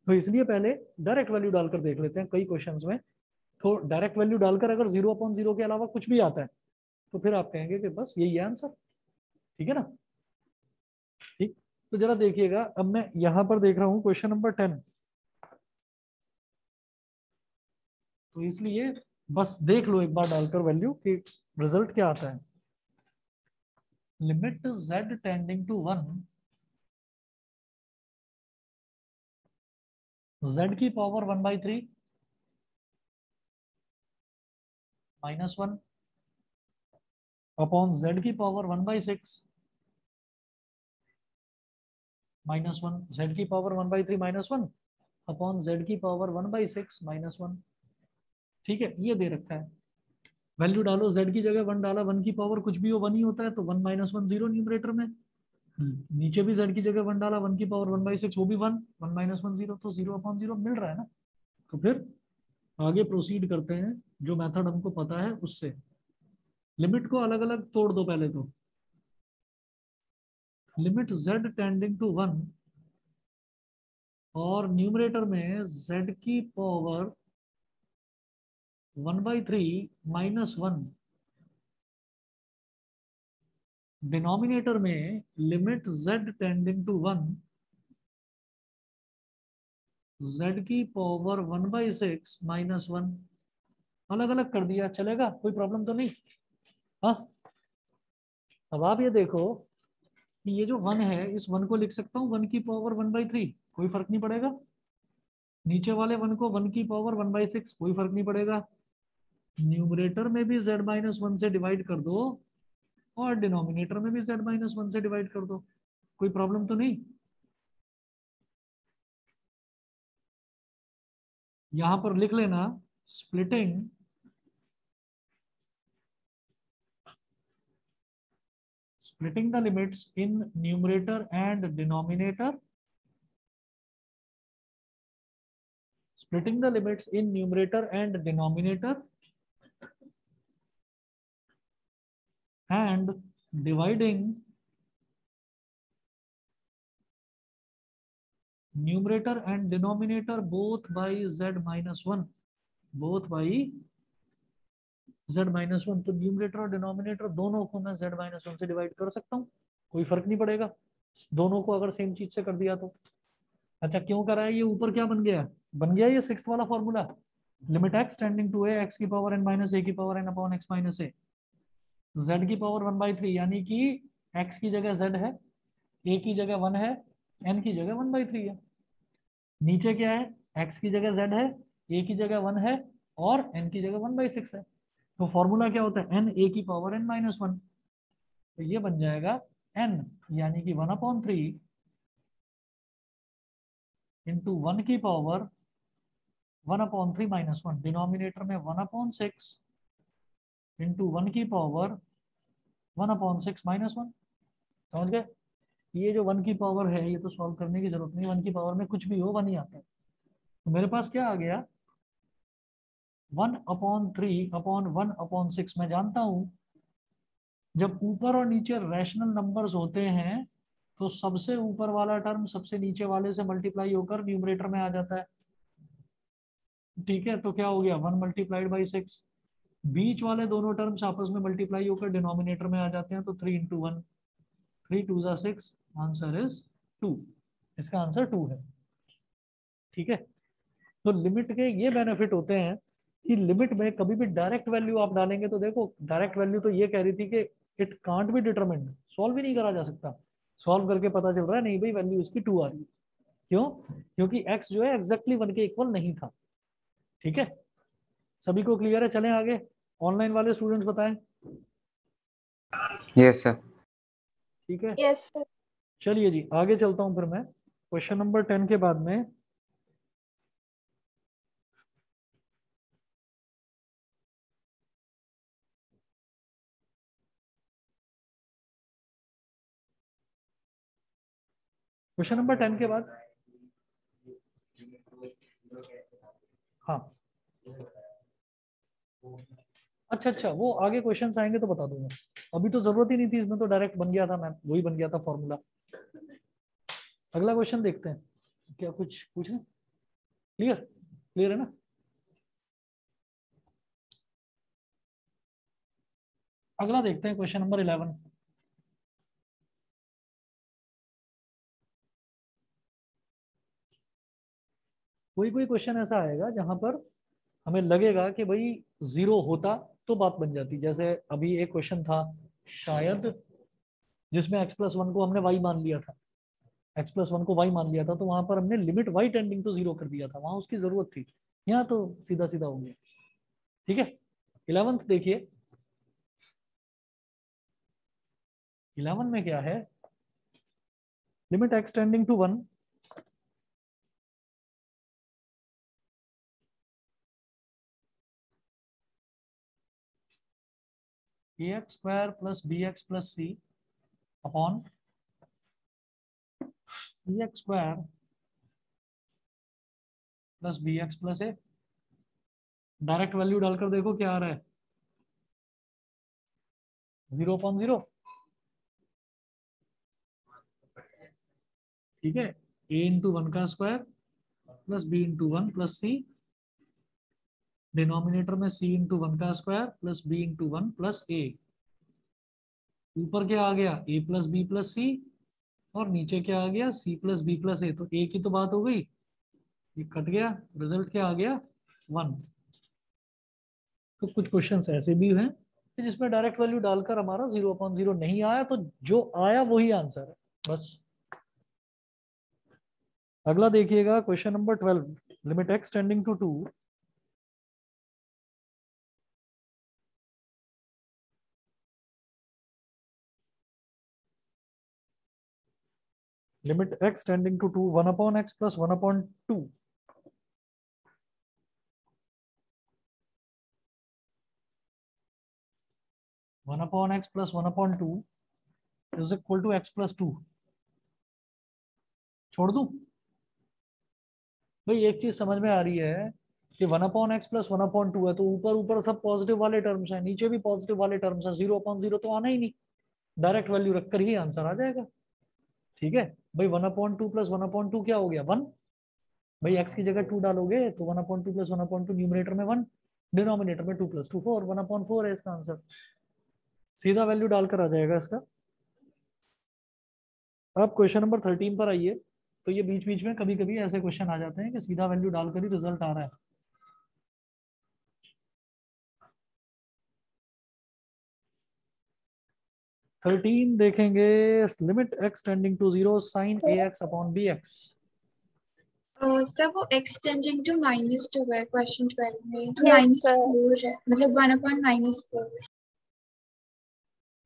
Speaker 1: तो इसलिए पहले डायरेक्ट वैल्यू डालकर देख लेते हैं कई क्वेश्चंस में। तो डायरेक्ट वैल्यू डालकर अगर 0/0 के अलावा कुछ भी आता है, तो फिर आप कहेंगे कि बस यही है आंसर। ठीक है ना? ठीक, तो जरा देखिएगा, अब मैं यहां पर देख रहा हूं क्वेश्चन नंबर 10। तो इसलिए बस देख लो एक बार डालकर वैल्यू कि रिजल्ट क्या आता है। Limit z tending to 1, z की पावर 1/3 -1 अपॉन z की पावर 1/6 -1, z की पावर 1/3 -1 अपॉन z की पावर 1/6 -1। ठीक है, ये दे रखा है। वैल्यू डालो, z की जगह 1 डाला, 1 की पावर कुछ भी हो 1 ही होता है, तो 1 - 1 0 न्यूमरेटर में। नीचे भी z की जगह 1 डाला, 1 की पावर 1/6 वो भी 1, 1 - 1 0, तो 0/0 मिल रहा है ना। तो फिर आगे प्रोसीड करते हैं, जो मेथड हमको पता है उससे। लिमिट को अलग अलग तोड़ दो पहले तो। लिमिट z टेंडिंग टू 1, और न्यूमरेटर में z की पावर 1/3 -1, डिनोमिनेटर में limit z tending to 1, z की पावर 1/6 -1। अलग अलग कर दिया, चलेगा? कोई प्रॉब्लम तो नहीं? हाँ, अब आप ये देखो कि ये जो 1 है, इस 1 को लिख सकता हूँ 1 की पावर 1/3, कोई फर्क नहीं पड़ेगा। नीचे वाले 1 को 1 की पावर 1/6, कोई फर्क नहीं पड़ेगा। न्यूमरेटर में भी z - 1 से डिवाइड कर दो, और डिनोमिनेटर में भी z - 1 से डिवाइड कर दो, कोई प्रॉब्लम तो नहीं? यहां पर लिख लेना, splitting the limits in numerator and denominator, splitting the limits in numerator and denominator, and dividing numerator and denominator both by z - 1, both by z - 1। तो न्यूमरेटर और डिनोमिनेटर दोनों को मैं z - 1 से डिवाइड कर सकता हूँ, कोई फर्क नहीं पड़ेगा दोनों को अगर सेम चीज से कर दिया तो। अच्छा, क्यों करा है? ये ऊपर क्या बन गया? बन गया ये 6th वाला formula, limit x tending to a, x की पावर n - a की power n upon x - a, z की पावर 1/3, यानी कि x की जगह z है, a की जगह 1 है, n की जगह 1/3 है। नीचे क्या है? x की जगह z है, a की जगह 1 है, और n की जगह 1/6 है। तो फॉर्मूला क्या होता है? n a की पावर n - 1। तो ये बन जाएगा n, यानी कि 1/3 इंटू 1 की पावर 1/3 -1, डिनोमिनेटर में 1/6 इंटू 1 की पावर 1/6 -1। समझ गए? ये जो 1 की पावर है, ये तो सॉल्व करने की जरूरत नहीं, 1 की पावर में कुछ भी हो 1 ही आता है। तो मेरे पास क्या आ गया? 1/3 अपॉन 1/6 मैं जानता हूं जब ऊपर और नीचे रैशनल नंबर्स होते हैं तो सबसे ऊपर वाला टर्म सबसे नीचे वाले से मल्टीप्लाई होकर न्यूमरेटर में आ जाता है। ठीक है, तो क्या हो गया 1 × 6। बीच वाले दोनों टर्म्स आपस में मल्टीप्लाई होकर डिनोमिनेटर में आ जाते हैं, तो 3 × 1, 3 × 2 = 6, आंसर इज 2। इसका आंसर 2 है। ठीक है, तो लिमिट के ये बेनिफिट होते हैं कि लिमिट में कभी भी डायरेक्ट वैल्यू आप डालेंगे तो देखो, डायरेक्ट वैल्यू तो ये कह रही थी कि it can't be determined, solve ही नहीं करा जा सकता। सॉल्व करके पता चल रहा है नहीं भाई वैल्यू इसकी 2 आ रही है। क्यों? क्योंकि x जो है एग्जैक्टली 1 के इक्वल नहीं था। ठीक है, सभी को क्लियर है? चलें आगे। ऑनलाइन वाले स्टूडेंट्स बताएं।
Speaker 4: Yes sir.
Speaker 1: ठीक है,
Speaker 3: Yes, sir.
Speaker 1: चलिए जी आगे चलता हूं फिर मैं क्वेश्चन नंबर 10 के बाद में। क्वेश्चन नंबर 10 के बाद, हाँ अच्छा अच्छा, वो आगे क्वेश्चंस आएंगे तो बता दूंगा। अभी तो जरूरत ही नहीं थी, इसमें तो डायरेक्ट बन गया था मैम, वही बन गया था फॉर्मूला। अगला क्वेश्चन देखते हैं। क्या कुछ पूछना? क्लियर? क्लियर है ना? अगला देखते हैं क्वेश्चन नंबर 11। कोई कोई क्वेश्चन ऐसा आएगा जहां पर हमें लगेगा कि भाई जीरो होता तो बात बन जाती। जैसे अभी एक क्वेश्चन था शायद जिसमें x+1 को हमने y मान लिया था, x+1 को y मान लिया था, तो वहां पर हमने लिमिट y टेंडिंग टू 0 कर दिया था, वहां उसकी जरूरत थी। यहाँ तो सीधा सीधा हो गया। ठीक है, 11th देखिए। 11 में क्या है? Limit x tending to 1 ax² + bx + c upon cx² + bx + a। Direct value डालकर देखो क्या आ रहा है, 0/0। ठीक है, a × 1 का स्क्वायर + b × 1 + c, डिनोमिनेटर में c × 1 का स्क्वायर + b × 1 + a। ऊपर क्या आ गया a + b + c, और नीचे क्या आ गया c + b + a। तो a की तो बात हो गई, ये कट गया, रिजल्ट क्या आ गया 1। तो कुछ क्वेश्चंस ऐसे भी हैं कि जिसमें डायरेक्ट वैल्यू डालकर हमारा 0/0 नहीं आया, तो जो आया वही आंसर है बस। अगला देखिएगा question number 12। Limit x tending to 2 limit x tending to 2 1/x + 1/2 1/x + 1/2 is equal to x + 2। छोड़ दूं? भाई एक चीज समझ में आ रही है कि 1/x + 1/2 है, तो ऊपर ऊपर सब पॉजिटिव वाले टर्म्स हैं, नीचे भी पॉजिटिव वाले टर्म्स हैं, 0/0 तो आना ही नहीं, डायरेक्ट वैल्यू रखकर ही आंसर आ जाएगा। ठीक है भाई, 1/2 + 1/2 क्या हो गया 1। भाई x की जगह 2 डालोगे तो 1/2 + 1/2 न्यूमरेटर में 1, डिनोमिनेटर में 2 + 2 4, 1/4 है इसका आंसर। सीधा वैल्यू डालकर आ जाएगा इसका। अब क्वेश्चन नंबर 13 पर आइए। तो ये बीच बीच में कभी कभी ऐसे क्वेश्चन आ जाते हैं कि सीधा वैल्यू डालकर ही रिजल्ट आ रहा है। थर्टीन देखेंगे। Limit x tending to 0 sin ax/bx।
Speaker 3: Sir वो एक्सटेंडिंग टू -2 है क्वेश्चन 12 में, तो
Speaker 5: Yes, sir.
Speaker 3: -4 है, मतलब 1/-4।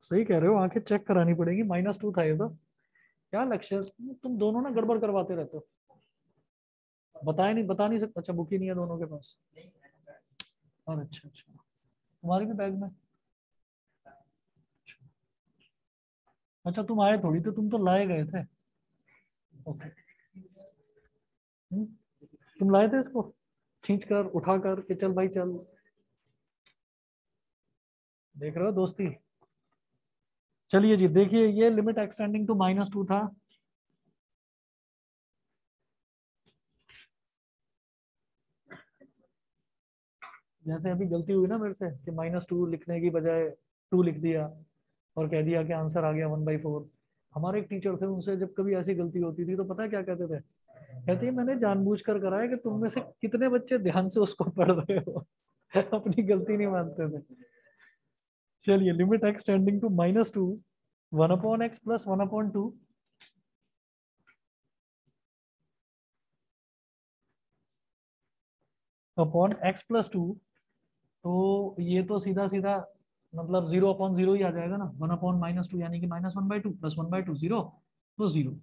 Speaker 1: सही कह रहे हो, आंखें चेक करानी पड़ेगी, -2 था ये तो। क्या लक्ष्य, तुम दोनों ना गड़बड़ करवाते रहते हो। बता नहीं सकता। अच्छा, बुक ही नहीं है दोनों के पास। और अच्छा अच्छा, तुम्हारे भी बैग में। अच्छा तुम आए थोड़ी, तो तुम तो लाए गए थे। ओके, तुम लाए थे इसको खींच कर उठा कर कि चल भाई चल। देख रहे हो दोस्ती। चलिए जी देखिए, ये लिमिट एक्सटेंडिंग टू -2 था। जैसे अभी गलती हुई ना मेरे से कि -2 लिखने की बजाय 2 लिख दिया और कह दिया कि आंसर आ गया 1/4। हमारे एक टीचर थे, उनसे जब कभी ऐसी गलती होती थी तो पता है क्या कहते थे? कहते हैं मैंने जानबूझकर करा है कि तुम में से कितने बच्चे ध्यान से उसको पढ़ रहे हो। अपनी गलती नहीं मानते थे। चलिए, limit x tending to -2 1/x plus 1/2 upon x plus 2। तो ये तो सीधा सीधा मतलब 0/0 ही आ जाएगा ना, 1/-2 यानी कि -1/2 प्लस 1/2 0, तो 0।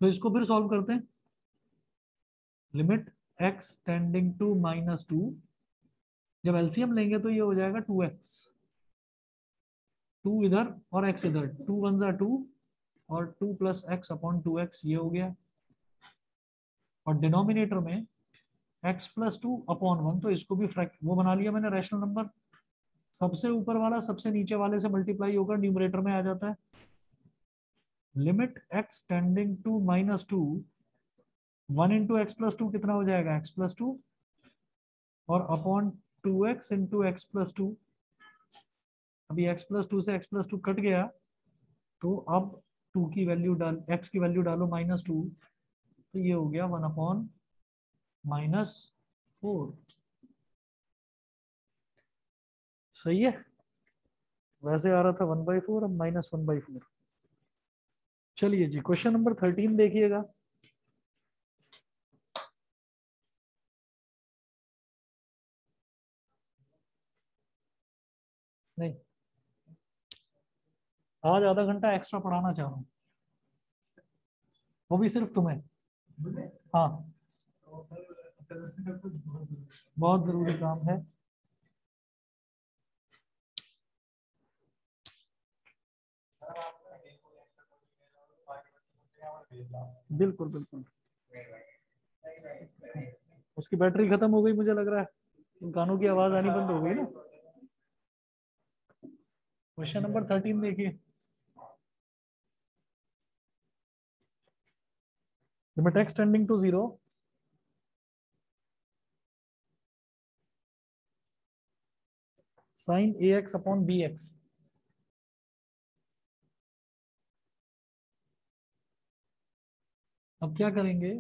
Speaker 1: तो इसको फिर सॉल्व करते हैं। लिमिट x टेंडिंग टू -2, जब एलसीएम लेंगे तो ये हो जाएगा 2x, 2 इधर और x इधर, 2 1 जा 2 और 2 प्लस एक्स अपॉन 2x ये हो गया। और डिनोमिनेटर में x प्लस 2 अपॉन 1, तो इसको भी वो बना लिया मैंने रैशनल नंबर। सबसे ऊपर वाला सबसे नीचे वाले से मल्टीप्लाई होकर न्यूमरेटर में आ जाता है। Limit x tending to -2 1 into x plus 2 कितना हो जाएगा? x प्लस 2 और upon 2x into x plus 2। अभी x प्लस 2 से x प्लस 2 कट गया, तो अब 2 की वैल्यू डाल, x की वैल्यू डालो -2, तो ये हो गया 1/-4। सही है। वैसे आ रहा था 1/4, अब -1/4। चलिए जी, क्वेश्चन नंबर 13 देखिएगा। नहीं, आज आधा घंटा एक्स्ट्रा पढ़ाना चाह रहा हूँ, वो भी सिर्फ तुम्हें। हाँ, बहुत जरूरी काम है। बिल्कुल बिल्कुल। उसकी बैटरी खत्म हो गई मुझे लग रहा है, इन कानों की आवाज आनी बंद हो गई ना। क्वेश्चन नंबर 13 देखिए। Limit x tending to 0 sine ax upon bx। अब क्या करेंगे?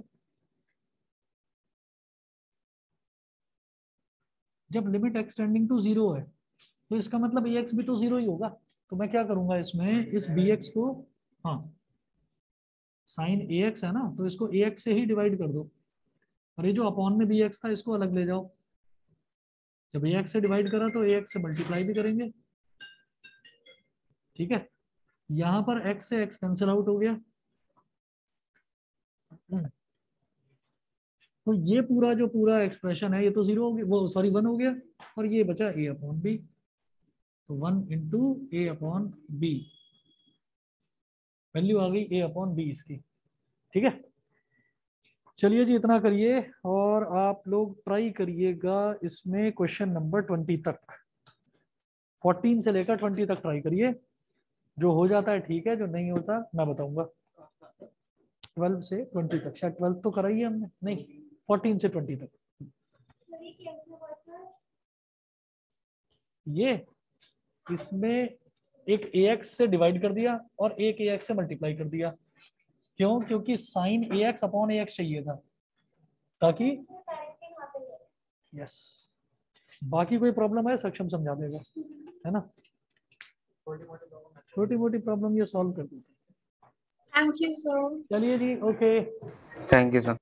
Speaker 1: जब लिमिट एक्स टेंडिंग टू 0 है तो इसका मतलब ax भी तो 0 ही होगा। तो मैं क्या करूंगा इसमें, इस bx को, हाँ, साइन ax है ना, तो इसको ax से ही डिवाइड कर दो, और ये जो अपॉन में bx था इसको अलग ले जाओ। जब ax से डिवाइड करा तो ax से मल्टीप्लाई भी करेंगे। ठीक है, यहां पर x से x कैंसिल आउट हो गया। तो ये पूरा जो पूरा एक्सप्रेशन है ये तो 0 हो गया, वो सॉरी 1 हो गया, और ये बचा a अपॉन बी। तो 1 into a upon b, value आ गई a अपॉन बी इसकी। ठीक है, चलिए जी इतना करिए, और आप लोग ट्राई करिएगा इसमें क्वेश्चन नंबर 20 तक, 14 से लेकर 20 तक ट्राई करिए। जो हो जाता है ठीक है, जो नहीं होता मैं बताऊंगा। 12 से 20 तक, शायद 12 तो कराई है हमने, नहीं 14 से 20 तक। ये इसमें एक ax से डिवाइड कर दिया और एक ax से मल्टीप्लाई कर दिया। क्यों? क्योंकि साइन ax अपॉन ax चाहिए था, ताकि, यस, बाकी कोई प्रॉब्लम है सक्षम समझा देगा, है ना। छोटी मोटी प्रॉब्लम ये सॉल्व कर देते।
Speaker 3: Thank you, sir.
Speaker 1: चलिए जी, ओके।
Speaker 4: Thank you sir.